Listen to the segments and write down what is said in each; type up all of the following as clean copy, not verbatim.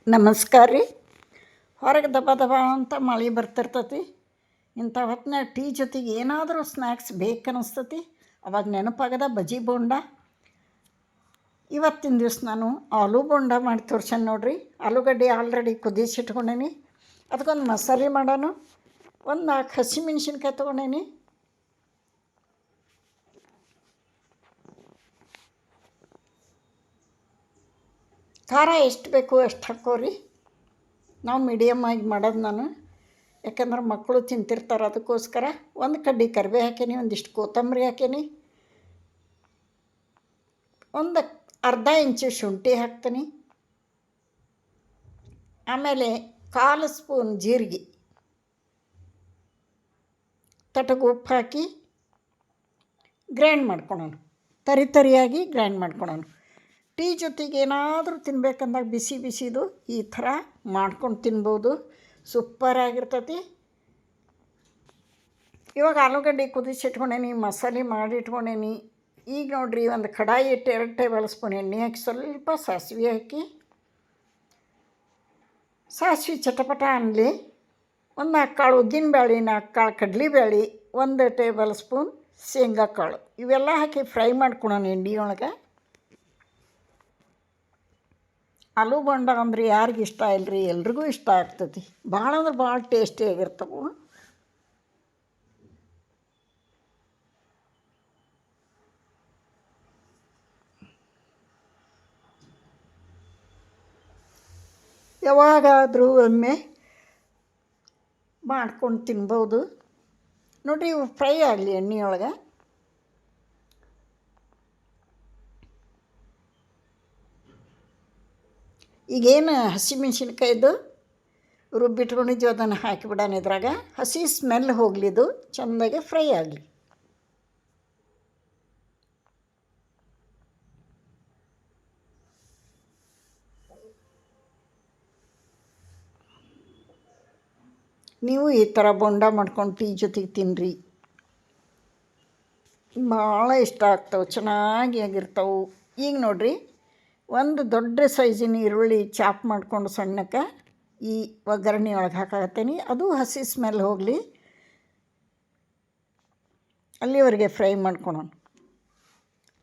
ನಮಸ್ಕಾರ ರೀ. ಹೊರಗೆ ದಬ ದಬ ಅಂತ ಮಳೆ ಬರ್ತಿರ್ತತಿ. ಇಂಥ ಹೊತ್ತಿನಾಗ ಟೀ ಜೊತೆಗೆ ಏನಾದರೂ ಸ್ನ್ಯಾಕ್ಸ್ ಬೇಕನ್ನಿಸ್ತತಿ. ಅವಾಗ ನೆನಪಾಗದ ಬಜ್ಜಿ ಬೋಂಡ. ಇವತ್ತಿನ ದಿವ್ಸ ನಾನು ಆಲೂ ಬೋಂಡ ಮಾಡಿ ತೋರ್ಸೇನೆ ನೋಡಿರಿ. ಆಲೂಗಡ್ಡೆ ಆಲ್ರೆಡಿ ಕುದಿಸಿಟ್ಕೊಂಡೇನಿ. ಅದಕ್ಕೊಂದು ಮಸಾಲೆ ಮಾಡೋಣ. ಒಂದು 4 ಹಸಿಮೆಣ್ಸಿನ್ಕಾಯಿ ತೊಗೊಂಡೇನಿ. ಖಾರ ಎಷ್ಟು ಬೇಕು ಅಷ್ಟು ಹಾಕೋರಿ. ನಾವು ಮೀಡಿಯಮ್ ಆಗಿ ಮಾಡೋದು ನಾನು, ಯಾಕಂದ್ರೆ ಮಕ್ಕಳು ತಿಂತಿರ್ತಾರೆ. ಅದಕ್ಕೋಸ್ಕರ ಒಂದು ಕಡ್ಡಿ ಕರಿಬೇವು ಹಾಕೀನಿ, ಒಂದಿಷ್ಟು ಕೊತ್ತಂಬರಿ ಹಾಕೀನಿ, ಒಂದು ಅರ್ಧ ಇಂಚು ಶುಂಠಿ ಹಾಕ್ತೀನಿ. ಆಮೇಲೆ 1/4 ಸ್ಪೂನ್ ಜೀರಿಗೆ, ತಟಗೆ ಉಪ್ಪು ಹಾಕಿ ಗ್ರೈಂಡ್ ಮಾಡ್ಕೊಳೋಣ. ತರಿಯಾಗಿ ಗ್ರೈಂಡ್ ಮಾಡ್ಕೊಳೋಣ. ಟೀ ಜೊತೆಗೆ ಏನಾದರೂ ತಿನ್ಬೇಕಂದಾಗ ಬಿಸಿ ಬಿಸಿದು ಈ ಥರ ಮಾಡ್ಕೊಂಡು ತಿನ್ಬೋದು. ಸೂಪರಾಗಿರ್ತತಿ. ಇವಾಗ ಆಲೂಗಡ್ಡೆ ಕುದಿಸಿಟ್ಕೊಂಡೇನಿ, ಮಸಾಲೆ ಮಾಡಿಟ್ಕೊಂಡೇನಿ. ಈಗ ನೋಡಿರಿ, ಒಂದು ಕಡಾಯಿ ಇಟ್ಟು 2 ಟೇಬಲ್ ಸ್ಪೂನ್ ಎಣ್ಣೆ ಹಾಕಿ ಸ್ವಲ್ಪ ಸಾಸಿವೆ ಹಾಕಿ, ಸಾಸಿವೆ ಚಟಪಟ ಅನ್ನಲಿ. ಒಂದು 4 ಕಾಳು ಉದ್ದಿನಬೇಳೆ, 4 ಕಾಳು ಕಡಲೆಬೇಳೆ, 1 ಟೇಬಲ್ ಸ್ಪೂನ್ ಶೇಂಗಾ ಕಾಳು, ಇವೆಲ್ಲ ಹಾಕಿ ಫ್ರೈ ಮಾಡ್ಕೊಳೋಣ ಎಣ್ಣೆಯೊಳಗೆ. ಆಲೂ ಬೋಂಡ ಅಂದ್ರೆ ಯಾರಿಗೆ ಇಷ್ಟ ಇಲ್ಲರಿ, ಎಲ್ರಿಗೂ ಇಷ್ಟ ಆಗ್ತತಿ. ಭಾಳ ಅಂದ್ರೆ ಭಾಳ ಟೇಸ್ಟಿಯಾಗಿರ್ತವೆ. ಯಾವಾಗಾದರೂ ಒಮ್ಮೆ ಮಾಡ್ಕೊಂಡು ತಿನ್ಬೋದು. ನೋಡಿರಿ, ಇವು ಫ್ರೈ ಆಗಲಿ ಎಣ್ಣೆಯೊಳಗೆ. ಈಗೇನು ಹಸಿಮೆಣ್ಸಿನ್ಕಾಯ್ದು ರುಬ್ಬಿಟ್ಕೊಂಡಿದ್ವಿ ಅದನ್ನು ಹಾಕಿಬಿಡೋಣ ಇದ್ರಾಗ. ಹಸಿ ಸ್ಮೆಲ್ ಹೋಗಲಿದು, ಚೆಂದಾಗೆ ಫ್ರೈ ಆಗಲಿ. ನೀವು ಈ ಥರ ಬೋಂಡ ಮಾಡ್ಕೊಂಡು ಟೀ ಜೊತೆಗೆ ತಿನ್ನಿರಿ. ಭಾಳ ಇಷ್ಟ ಆಗ್ತವೆ, ಚೆನ್ನಾಗಿ ಆಗಿರ್ತವೆ. ಈಗ ನೋಡಿರಿ, ಒಂದು ದೊಡ್ಡ ಸೈಜಿನ ಈರುಳ್ಳಿ ಚಾಪ್ ಮಾಡ್ಕೊಂಡು ಸಣ್ಣಕ್ಕೆ ಈ ಒಗ್ಗರಣೆ ಒಳಗೆ ಹಾಕಾಕತ್ತೀನಿ. ಅದು ಹಸಿ ಸ್ಮೆಲ್ ಹೋಗಲಿ, ಅಲ್ಲಿವರೆಗೆ ಫ್ರೈ ಮಾಡ್ಕೊಳೋಣ.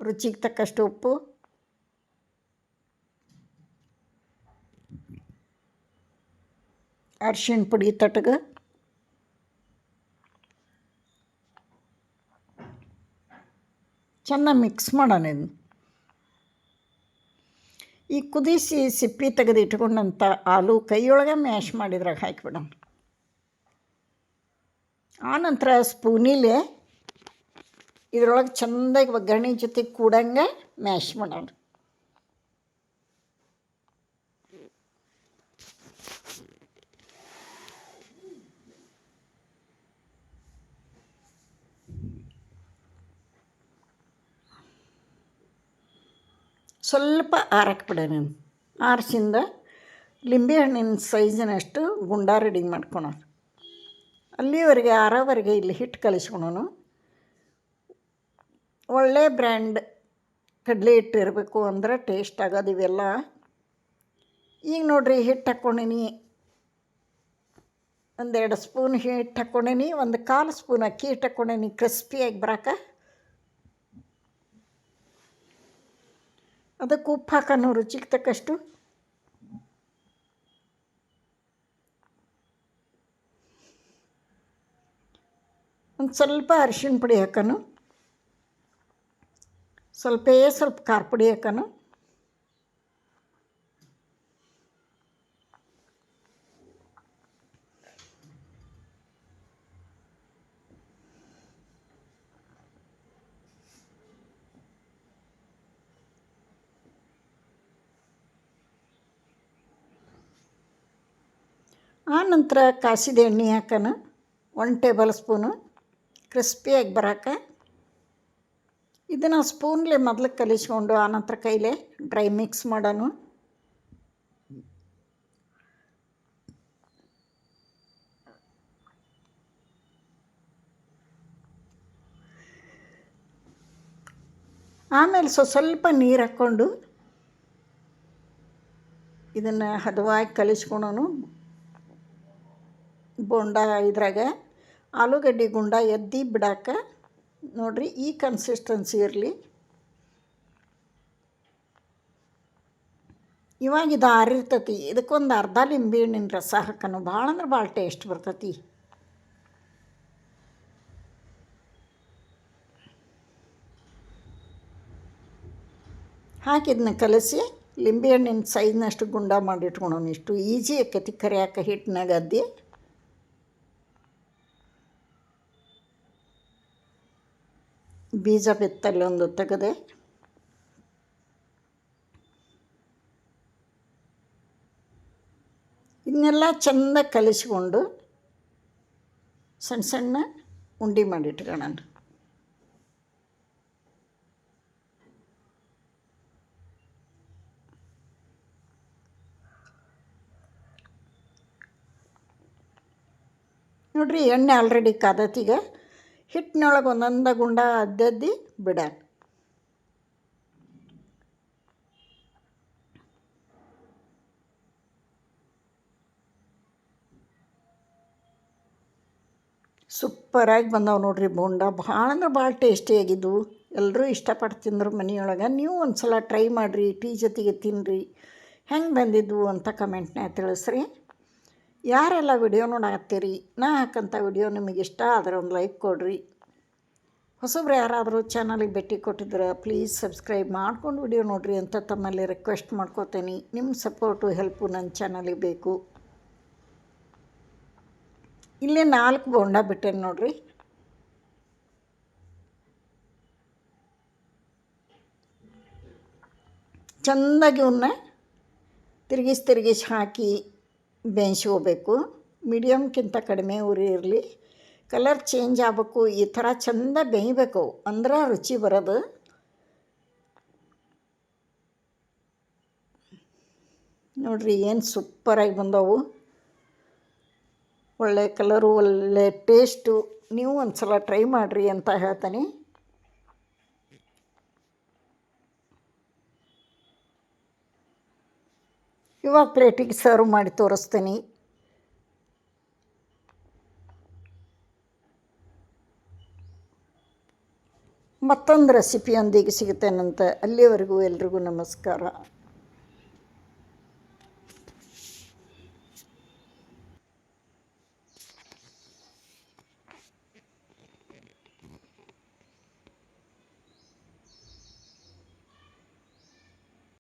ರುಚಿಗೆ ತಕ್ಕಷ್ಟು ಉಪ್ಪು, ಅರ್ಶಿಣ ಪುಡಿ ತಟಗೆ, ಚೆನ್ನಾಗಿ ಮಿಕ್ಸ್ ಮಾಡೋಣ. ಇದನ್ನು ಈ ಕುದಿಸಿ ಸಿಪ್ಪಿ ತೆಗೆದು ಇಟ್ಕೊಂಡಂಥ ಆಲೂ ಕೈಯೊಳಗೆ ಮ್ಯಾಶ್ ಮಾಡಿದ್ರಾಗ ಹಾಕಿಬಿಡೋಣ. ಆನಂತರ ಸ್ಪೂನಿಲೆ ಇದರೊಳಗೆ ಚೆಂದಾಗಿ ಒಗ್ಗರಣೆ ಜೊತೆ ಕೂಡಂಗೆ ಮ್ಯಾಶ್ ಮಾಡೋಣ. ಸ್ವಲ್ಪ ಆರಕ್ಕೆ ಬಿಡೋಣ. ಆರಿಸಿಂದ ಲಿಂಬೆಹಣ್ಣಿನ ಸೈಜಿನಷ್ಟು ಗುಂಡ ರೆಡಿ ಮಾಡ್ಕೊಳೋಣ. ಅಲ್ಲಿವರೆಗೆ ಆರೋವರೆಗೆ ಇಲ್ಲಿ ಹಿಟ್ಟು ಕಲಿಸ್ಕೊಳೋಣ. ಒಳ್ಳೆ ಬ್ರ್ಯಾಂಡ್ ಕಡಲೆ ಹಿಟ್ಟು ಇರಬೇಕು ಅಂದ್ರೆ ಟೇಸ್ಟ್ ಆಗೋದು ಇವೆಲ್ಲ. ಈಗ ನೋಡಿರಿ, ಹಿಟ್ಟು ಹಾಕ್ಕೊಂಡೀನಿ, 1-2 ಸ್ಪೂನ್ ಹಿಟ್ಟು ಹಾಕ್ಕೊಂಡೀನಿ, 1/4 ಸ್ಪೂನ್ ಅಕ್ಕಿ ಹಿಟ್ಟು ಹಾಕ್ಕೊಂಡೀನಿ ಕ್ರಿಸ್ಪಿಯಾಗಿ ಬರೋಕೆ. ಅದಕ್ಕೆ ಉಪ್ಪು ಹಾಕೋಣ ರುಚಿಗೆ ತಕ್ಕಷ್ಟು. ಒಂದು ಸ್ವಲ್ಪ ಅರಿಶಿಣ ಪುಡಿ ಹಾಕೋಣ, ಸ್ವಲ್ಪ ಖಾರ ಪುಡಿ ಹಾಕೋಣ. ಆನಂತರ ಕಾಸಿದ ಎಣ್ಣೆ ಹಾಕೋಣ, 1 ಟೇಬಲ್ ಸ್ಪೂನು ಕ್ರಿಸ್ಪಿಯಾಗಿ ಬರೋಕೆ. ಇದನ್ನು ಸ್ಪೂನ್ಲೆ ಮೊದಲು ಕಲಿಸ್ಕೊಂಡು ಆನಂತರ ಕೈಲೇ ಡ್ರೈ ಮಿಕ್ಸ್ ಮಾಡೋಣ. ಆಮೇಲೆ ಸ್ವಲ್ಪ ನೀರು ಹಾಕ್ಕೊಂಡು ಇದನ್ನು ಹದವಾಗಿ ಕಲಿಸ್ಕೊಳೋನು ಬೋಂಡ ಇದ್ರಾಗ ಆಲೂಗಡ್ಡೆ ಗುಂಡ ಎದ್ದು ಬಿಡಾಕ ನೋಡಿರಿ ಈ ಕನ್ಸಿಸ್ಟೆನ್ಸಿ ಇರಲಿ. ಇವಾಗ ಇದು ಆರಿರ್ತೈತಿ, ಇದಕ್ಕೊಂದು ಅರ್ಧ ಲಿಂಬೆಹಣ್ಣಿನ ರಸ ಹಾಕೋಣ, ಭಾಳ ಅಂದ್ರೆ ಭಾಳ ಟೇಸ್ಟ್ ಬರ್ತೈತಿ. ಹಾಕಿದ್ನ ಕಲಸಿ ಲಿಂಬೆಹಣ್ಣಿನ ಸೈಜ್ನಷ್ಟು ಗುಂಡ ಮಾಡಿಟ್ಕೊಳೋಣ. ಇಷ್ಟು ಈಜಿ ಆಕೈತಿ ಕರಿಯಾಕ ಹಿಟ್ಟಿನಾಗ ಅದ್ದಿ. ಬೀಜ ಬೆತ್ತಲ್ಲಿ ಒಂದು ತೆಗೆದೆ ಇದನ್ನೆಲ್ಲ ಚೆಂದ ಕಲಿಸ್ಕೊಂಡು ಸಣ್ಣ ಸಣ್ಣ ಉಂಡೆ ಮಾಡಿಟ್ಕೊಳ್ಳೋಣ. ನೋಡಿರಿ ಎಣ್ಣೆ ಆಲ್ರೆಡಿ ಕಾದತೀಗ ಹಿಟ್ಟಿನೊಳಗೆ ಒಂದೊಂದು ಗುಂಡ ಅದ್ದದ್ದಿ ಬಿಡ. ಸೂಪರಾಗಿ ಬಂದವು ನೋಡಿರಿ ಬೋಂಡ, ಭಾಳ ಅಂದ್ರೆ ಭಾಳ ಟೇಸ್ಟಿಯಾಗಿದ್ದವು. ಎಲ್ಲರೂ ಇಷ್ಟಪಟ್ಟು ತಿಂದರು ಮನೆಯೊಳಗೆ. ನೀವು ಒಂದು ಸಲ ಟ್ರೈ ಮಾಡಿರಿ, ಟೀ ಜೊತೆಗೆ ತಿನ್ನಿರಿ. ಹೆಂಗೆ ಬಂದಿದ್ವು ಅಂತ ಕಮೆಂಟ್ನಾಗ ತಿಳಿಸ್ರಿ. ಯಾರೆಲ್ಲ ವಿಡಿಯೋ ನೋಡಾಕತ್ತೀರಿ, ನಾ ಹಾಕಂಥ ವಿಡಿಯೋ ನಿಮಗೆ ಇಷ್ಟ ಆದರೆ ಒಂದು ಲೈಕ್ ಕೊಡಿರಿ. ಹೊಸಬ್ರು ಯಾರಾದರೂ ಚಾನಲಿಗೆ ಭೇಟಿ ಕೊಟ್ಟಿದ್ರೆ ಪ್ಲೀಸ್ ಸಬ್ಸ್ಕ್ರೈಬ್ ಮಾಡ್ಕೊಂಡು ವಿಡಿಯೋ ನೋಡಿರಿ ಅಂತ ತಮ್ಮಲ್ಲಿ ರಿಕ್ವೆಸ್ಟ್ ಮಾಡ್ಕೋತೀನಿ. ನಿಮ್ಮ ಸಪೋರ್ಟು ಹೆಲ್ಪು ನನ್ನ ಚಾನಲಿಗೆ ಬೇಕು. ಇಲ್ಲೇ 4 ಬೋಂಡ ಬಿಟ್ಟೇನೆ ನೋಡಿರಿ. ಚೆಂದಾಗಿ ಇವನ್ನ ತಿರುಗಿಸಿ ಹಾಕಿ ಬೇಯಿಸ್ಕೋಬೇಕು. ಮೀಡಿಯಮ್ಗಿಂತ ಕಡಿಮೆ ಉರಿ ಇರಲಿ. ಕಲರ್ ಚೇಂಜ್ ಆಗಬೇಕು, ಈ ಥರ ಚೆಂದ ಬೇಯಬೇಕು ಅಂದ್ರೆ ರುಚಿ ಬರೋದು. ನೋಡಿರಿ ಏನು ಸೂಪರಾಗಿ ಬಂದವು. ಒಳ್ಳೆ ಕಲರು, ಒಳ್ಳೆ ಟೇಸ್ಟು. ನೀವು ಒಂದು ಸಲ ಟ್ರೈ ಮಾಡಿರಿ ಅಂತ ಹೇಳ್ತೀನಿ. ಇವಾಗ ಪ್ಲೇಟಿಗೆ ಸರ್ವ್ ಮಾಡಿ ತೋರಿಸ್ತೀನಿ. ಮತ್ತೊಂದು ರೆಸಿಪಿಯೊಂದಿಗೆ ಸಿಗುತ್ತೇನಂತ. ಅಲ್ಲಿವರೆಗೂ ಎಲ್ರಿಗೂ ನಮಸ್ಕಾರ.